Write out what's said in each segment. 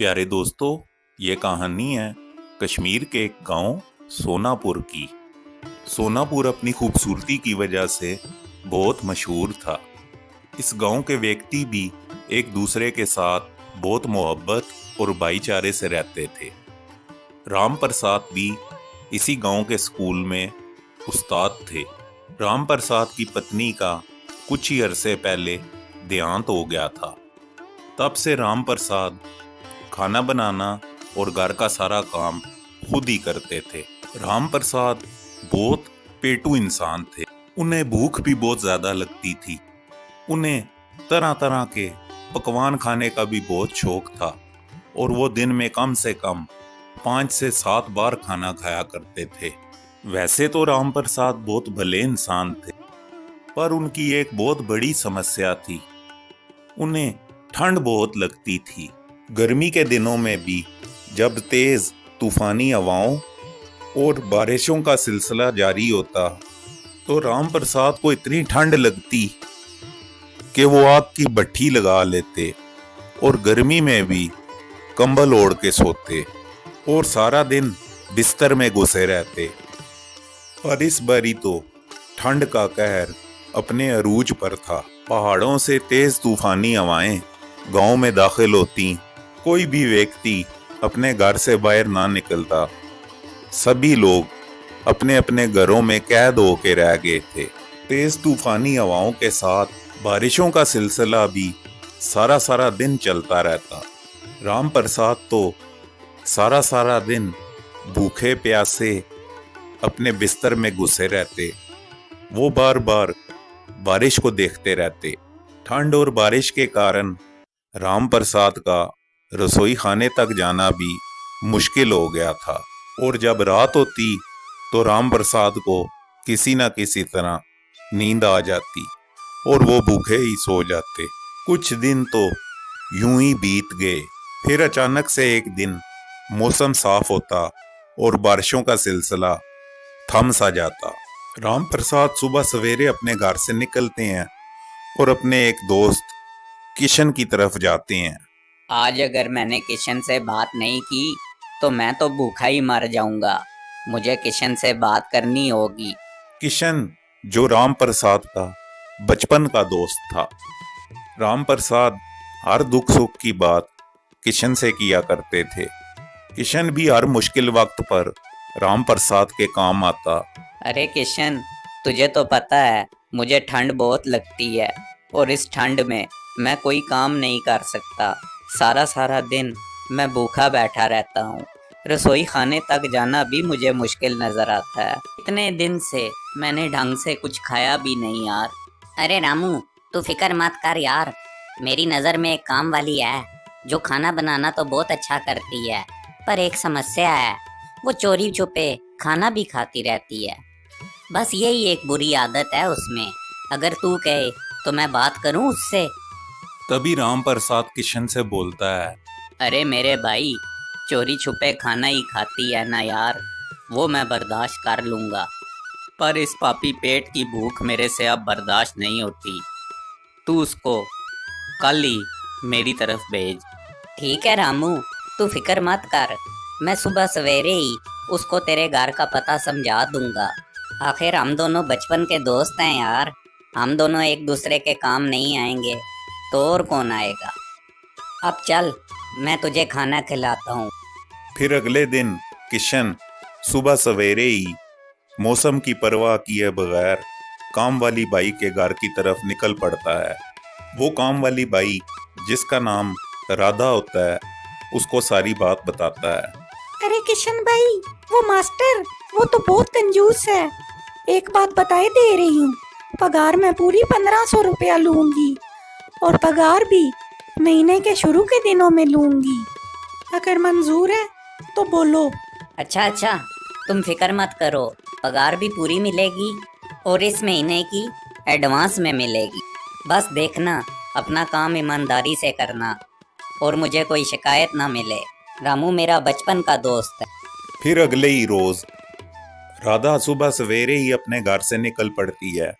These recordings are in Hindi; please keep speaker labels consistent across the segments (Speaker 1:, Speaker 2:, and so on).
Speaker 1: प्यारे दोस्तों, ये कहानी है कश्मीर के एक गांव सोनापुर की। सोनापुर अपनी खूबसूरती की वजह से बहुत मशहूर था। इस गांव के व्यक्ति भी एक दूसरे के साथ बहुत मोहब्बत और भाईचारे से रहते थे। राम प्रसाद भी इसी गांव के स्कूल में उस्ताद थे। राम प्रसाद की पत्नी का कुछ ही अरसे पहले देहांत हो गया था। तब से राम प्रसाद खाना बनाना और घर का सारा काम खुद ही करते थे। राम प्रसाद बहुत पेटू इंसान थे। उन्हें भूख भी बहुत ज्यादा लगती थी। उन्हें तरह तरह के पकवान खाने का भी बहुत शौक था और वो दिन में कम से कम 5 से 7 बार खाना खाया करते थे। वैसे तो राम प्रसाद बहुत भले इंसान थे, पर उनकी एक बहुत बड़ी समस्या थी। उन्हें ठंड बहुत लगती थी। गर्मी के दिनों में भी जब तेज तूफानी हवाओं और बारिशों का सिलसिला जारी होता तो राम प्रसाद को इतनी ठंड लगती कि वो आग की भट्ठी लगा लेते और गर्मी में भी कंबल ओढ़ के सोते और सारा दिन बिस्तर में घुसे रहते। पर इस बारी तो ठंड का कहर अपने अरूज पर था। पहाड़ों से तेज तूफानी हवाएं गांव में दाखिल होती। कोई भी व्यक्ति अपने घर से बाहर ना निकलता। सभी लोग अपने अपने घरों में कैद होके रह गए थे। तेज तूफानी हवाओं के साथ बारिशों का सिलसिला भी सारा सारा दिन चलता रहता। राम प्रसाद तो सारा सारा दिन भूखे प्यासे अपने बिस्तर में घुसे रहते। वो बार बार बारिश को देखते रहते। ठंड और बारिश के कारण राम प्रसाद का रसोई खाने तक जाना भी मुश्किल हो गया था और जब रात होती तो राम प्रसाद को किसी न किसी तरह नींद आ जाती और वो भूखे ही सो जाते। कुछ दिन तो यूं ही बीत गए। फिर अचानक से एक दिन मौसम साफ होता और बारिशों का सिलसिला थम सा जाता। राम प्रसाद सुबह सवेरे अपने घर से निकलते हैं और अपने एक दोस्त किशन की तरफ जाते हैं।
Speaker 2: आज अगर मैंने किशन से बात नहीं की तो मैं तो भूखा ही मर जाऊंगा। मुझे किशन से बात करनी होगी।
Speaker 1: किशन, जो राम प्रसाद का बचपन का दोस्त था। राम प्रसाद हर दुख सुख की बात किशन से किया करते थे। किशन भी हर मुश्किल वक्त पर राम प्रसाद के काम आता।
Speaker 2: अरे किशन, तुझे तो पता है मुझे ठंड बहुत लगती है और इस ठंड में मैं कोई काम नहीं कर सकता। सारा सारा दिन मैं भूखा बैठा रहता हूँ। रसोई खाने तक जाना भी मुझे मुश्किल नजर आता है। इतने दिन से मैंने ढंग से कुछ खाया भी नहीं यार।
Speaker 3: अरे रामू, तू फिक्र मत कर यार। मेरी नज़र में एक काम वाली है जो खाना बनाना तो बहुत अच्छा करती है, पर एक समस्या है। वो चोरी छुपे खाना भी खाती रहती है। बस यही एक बुरी आदत है उसमें। अगर तू कहे तो मैं बात करूं उससे।
Speaker 1: तभी राम प्रसाद किशन से बोलता है,
Speaker 2: अरे मेरे भाई, चोरी छुपे खाना ही खाती है ना यार, वो मैं बर्दाश्त कर लूँगा, पर इस पापी पेट की भूख मेरे से अब बर्दाश्त नहीं होती। तू उसको कल ही मेरी तरफ भेज।
Speaker 3: ठीक है रामू, तू फिक्र मत कर। मैं सुबह सवेरे ही उसको तेरे घर का पता समझा दूंगा। आखिर हम दोनों बचपन के दोस्त हैं यार। हम दोनों एक दूसरे के काम नहीं आएंगे तो और कौन आएगा। अब चल, मैं तुझे खाना खिलाता हूँ।
Speaker 1: फिर अगले दिन किशन सुबह सवेरे ही मौसम की परवाह किए बगैर काम वाली बाई के घर की तरफ निकल पड़ता है। वो काम वाली बाई, जिसका नाम राधा होता है, उसको सारी बात बताता है।
Speaker 4: अरे किशन भाई, वो मास्टर वो तो बहुत कंजूस है। एक बात बताए दे रही हूँ, पगार मैं पूरी 1500 रुपया लूंगी और पगार भी महीने के शुरू के दिनों में लूंगी। अगर मंजूर है तो बोलो।
Speaker 3: अच्छा, तुम फिक्र मत करो। पगार भी पूरी मिलेगी और इस महीने की एडवांस में मिलेगी। बस देखना, अपना काम ईमानदारी से करना और मुझे कोई शिकायत ना मिले। रामू मेरा बचपन का दोस्त है।
Speaker 1: फिर अगले ही रोज राधा सुबह सवेरे ही अपने घर से निकल पड़ती है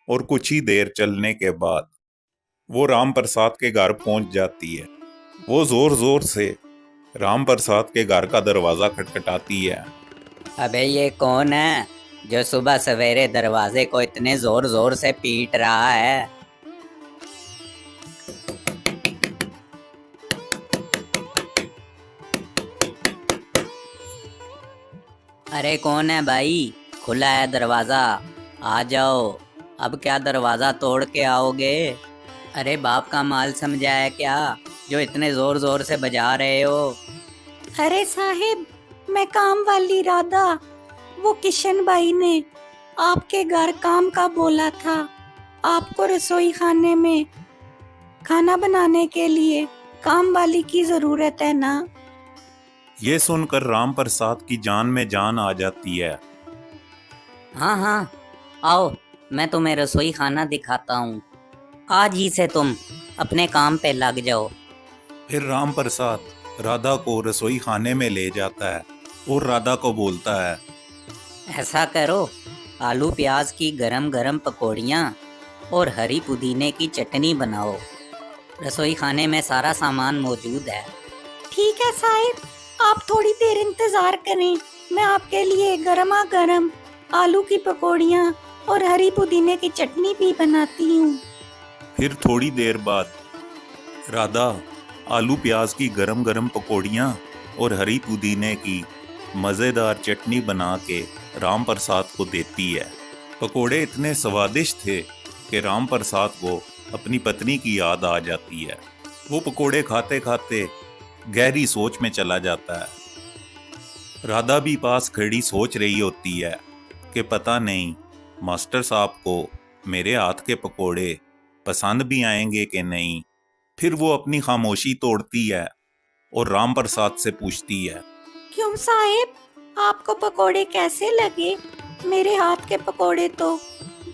Speaker 1: और कुछ ही देर चलने के बाद वो राम प्रसाद के घर पहुंच जाती है। वो जोर जोर से राम प्रसाद के घर का दरवाजा खटखटाती है।
Speaker 2: अबे ये कौन है जो सुबह सवेरे दरवाजे को इतने जोर जोर से पीट रहा है? अरे कौन है भाई? खुला है दरवाजा, आ जाओ। अब क्या दरवाजा तोड़ के आओगे? अरे बाप का माल समझा है क्या जो इतने जोर जोर से बजा रहे हो?
Speaker 4: अरे साहिब, मैं काम वाली राधा, वो किशन भाई ने आपके घर काम का बोला था। आपको रसोई खाने में खाना बनाने के लिए काम वाली की जरूरत है ना?
Speaker 1: ये सुनकर राम प्रसाद की जान में जान आ जाती है।
Speaker 2: हाँ हाँ, आओ, मैं तुम्हें रसोई खाना दिखाता हूँ। आज ही से तुम अपने काम पे लग जाओ।
Speaker 1: फिर राम प्रसाद राधा को रसोई खाने में ले जाता है और राधा को बोलता है,
Speaker 2: ऐसा करो, आलू प्याज की गरम गरम पकौड़ियाँ और हरी पुदीने की चटनी बनाओ। रसोई खाने में सारा सामान मौजूद है।
Speaker 4: ठीक है साहिब, आप थोड़ी देर इंतजार करें, मैं आपके लिए गर्मा गर्म आलू की पकौड़ियाँ और हरी पुदीने की चटनी भी बनाती हूँ।
Speaker 1: फिर थोड़ी देर बाद राधा आलू प्याज की गरम गरम पकौड़ियाँ और हरी पुदीने की मज़ेदार चटनी बना के राम प्रसाद को देती है। पकोड़े इतने स्वादिष्ट थे कि राम प्रसाद को अपनी पत्नी की याद आ जाती है। वो पकोड़े खाते खाते गहरी सोच में चला जाता है। राधा भी पास खड़ी सोच रही होती है कि पता नहीं मास्टर साहब को मेरे हाथ के पकोड़े पसंद भी आएंगे कि नहीं। फिर वो अपनी खामोशी तोड़ती है और राम प्रसाद से पूछती है,
Speaker 4: क्यों साहिब, आपको पकोड़े कैसे लगे? मेरे हाथ के पकोड़े तो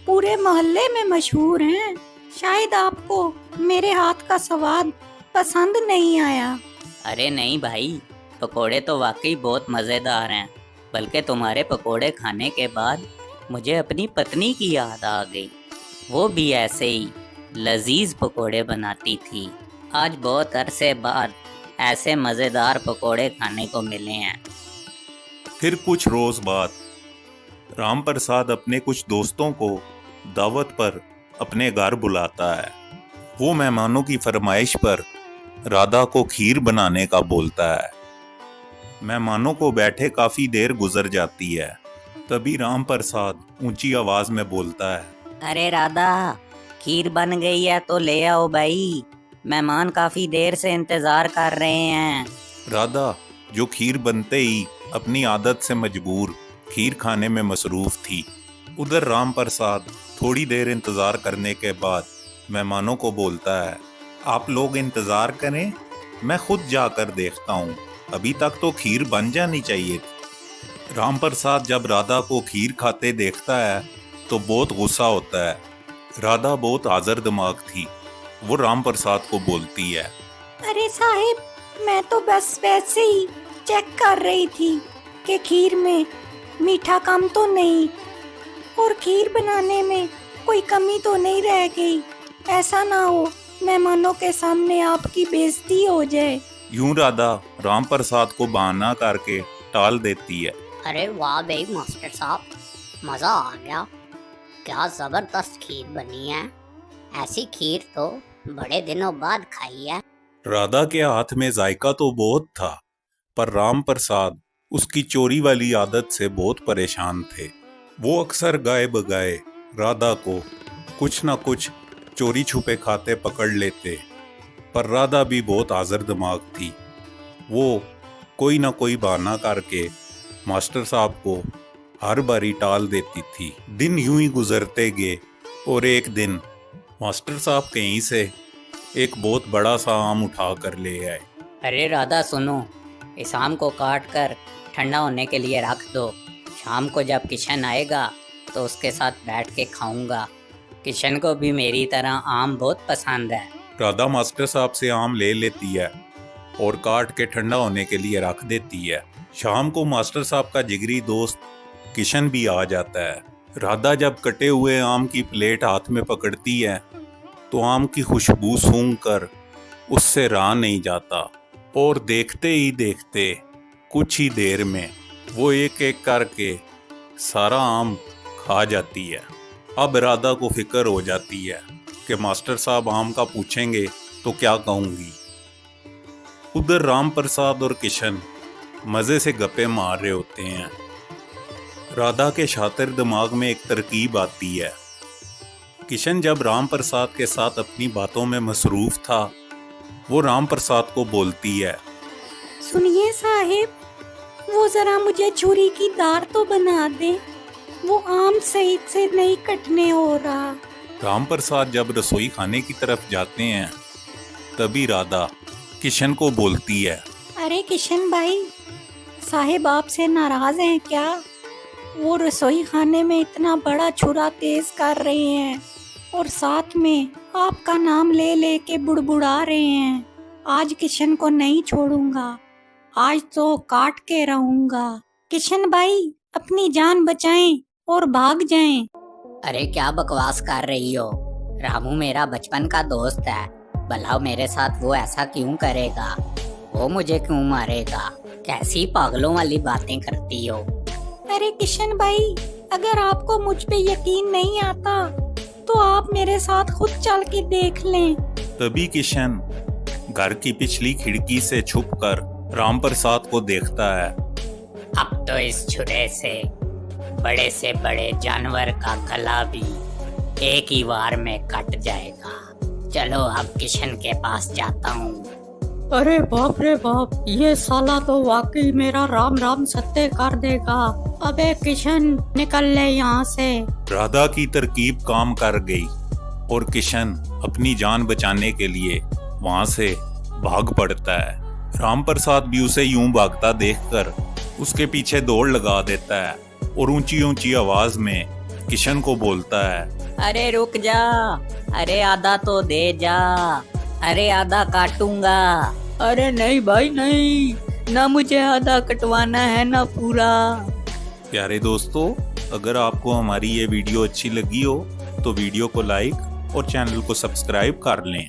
Speaker 4: पूरे मोहल्ले में मशहूर हैं। शायद आपको मेरे हाथ का स्वाद पसंद नहीं आया।
Speaker 2: अरे नहीं भाई, पकोड़े तो वाकई बहुत मज़ेदार हैं। बल्कि तुम्हारे पकोड़े खाने के बाद मुझे अपनी पत्नी की याद आ गई। वो भी ऐसे ही लजीज पकोड़े बनाती थी। आज बहुत अरसे बाद ऐसे मज़ेदार पकोड़े खाने को मिले हैं।
Speaker 1: फिर कुछ रोज बाद राम प्रसाद अपने कुछ दोस्तों को दावत पर अपने घर बुलाता है। वो मेहमानों की फरमाइश पर राधा को खीर बनाने का बोलता है। मेहमानों को बैठे काफी देर गुजर जाती है। तभी राम प्रसाद ऊंची आवाज में बोलता है,
Speaker 2: अरे राधा, खीर बन गई है तो ले आओ भाई, मेहमान काफ़ी देर से इंतज़ार कर रहे हैं।
Speaker 1: राधा जो खीर बनते ही अपनी आदत से मजबूर खीर खाने में मसरूफ थी। उधर राम प्रसाद थोड़ी देर इंतजार करने के बाद मेहमानों को बोलता है, आप लोग इंतजार करें, मैं खुद जाकर देखता हूँ, अभी तक तो खीर बन जानी चाहिए थी। राम प्रसाद जब राधा को खीर खाते देखता है तो बहुत गुस्सा होता है। राधा बहुत हाजिर दिमाग थी। वो राम प्रसाद को बोलती है,
Speaker 4: अरे साहिब, मैं तो बस वैसे ही चेक कर रही थी कि खीर में मीठा कम तो नहीं और खीर बनाने में कोई कमी तो नहीं रह गई। ऐसा ना हो मेहमानों के सामने आपकी बेइज्जती हो जाए।
Speaker 1: यूं राधा राम प्रसाद को बहाना करके टाल देती है।
Speaker 3: अरे वाह भाई मास्टर साहब, मज़ा आ गया। क्या ज़बरदस्त खीर बनी है। ऐसी खीर तो बड़े दिनों बाद खाई है।
Speaker 1: राधा के हाथ में जायका तो बहुत था, पर राम प्रसाद उसकी चोरी वाली आदत से बहुत परेशान थे। वो अक्सर गाए बगाए राधा को कुछ ना कुछ चोरी छुपे खाते पकड़ लेते, पर राधा भी बहुत हाजिर दिमाग थी। वो कोई ना कोई बहाना करके मास्टर साहब को हर बारी टाल देती थी। दिन यूं ही गुजरते गए और एक दिन मास्टर साहब कहीं से एक बहुत बड़ा सा आम उठा कर ले आए।
Speaker 2: अरे राधा सुनो, इस आम को काट कर ठंडा होने के लिए रख दो। शाम को जब किशन आएगा तो उसके साथ बैठ के खाऊंगा। किशन को भी मेरी तरह आम बहुत पसंद है।
Speaker 1: राधा मास्टर साहब से आम ले लेती है और काट के ठंडा होने के लिए रख देती है। शाम को मास्टर साहब का जिगरी दोस्त किशन भी आ जाता है। राधा जब कटे हुए आम की प्लेट हाथ में पकड़ती है तो आम की खुशबू सूंघ कर उससे रहा नहीं जाता। और देखते ही देखते कुछ ही देर में वो एक एक करके सारा आम खा जाती है। अब राधा को फिक्र हो जाती है कि मास्टर साहब आम का पूछेंगे तो क्या कहूँगी। उधर राम प्रसाद और किशन मज़े से गप्पे मार रहे होते हैं। राधा के शातिर दिमाग में एक तरकीब आती है। किशन जब राम प्रसाद के साथ अपनी बातों में मसरूफ़ था, वो राम प्रसाद को बोलती है,
Speaker 4: सुनिए साहिब, वो जरा मुझे छुरी की धार तो बना दे, वो आम सही से नहीं कटने हो रहा।
Speaker 1: राम प्रसाद जब रसोई खाने की तरफ जाते हैं, तभी राधा किशन को बोलती है,
Speaker 4: अरे किशन भाई, साहिब आपसे नाराज हैं क्या? वो रसोई खाने में इतना बड़ा छुरा तेज कर रहे हैं और साथ में आपका नाम ले ले के बुड़बुड़ा रहे हैं। आज किशन को नहीं छोड़ूंगा, आज तो काट के रहूंगा। किशन भाई, अपनी जान बचाएं और भाग जाएं।
Speaker 3: अरे क्या बकवास कर रही हो? रामू मेरा बचपन का दोस्त है, भला मेरे साथ वो ऐसा क्यों करेगा? वो मुझे क्यों मारेगा? कैसी पागलों वाली बातें करती हो?
Speaker 4: अरे किशन भाई, अगर आपको मुझ पे यकीन नहीं आता तो आप मेरे साथ खुद चल के देख लें।
Speaker 1: तभी किशन घर की पिछली खिड़की से छुपकर राम प्रसाद को देखता है।
Speaker 3: अब तो इस छुरे से बड़े जानवर का गला भी एक ही वार में कट जाएगा। चलो अब किशन के पास जाता हूँ।
Speaker 4: अरे बाप रे बाप, ये साला तो वाकई मेरा राम राम सत्य कर देगा। अबे किशन, निकल ले यहाँ से।
Speaker 1: राधा की तरकीब काम कर गई और किशन अपनी जान बचाने के लिए वहां से भाग पड़ता है। राम प्रसाद भी उसे यूं भागता देखकर उसके पीछे दौड़ लगा देता है और ऊंची ऊंची आवाज में किशन को बोलता है,
Speaker 2: अरे रुक जा, अरे आधा तो दे जा, अरे आधा काटूंगा। अरे नहीं भाई नहीं, ना मुझे आधा कटवाना है ना पूरा।
Speaker 1: प्यारे दोस्तों, अगर आपको हमारी ये वीडियो अच्छी लगी हो तो वीडियो को लाइक और चैनल को सब्सक्राइब कर लें।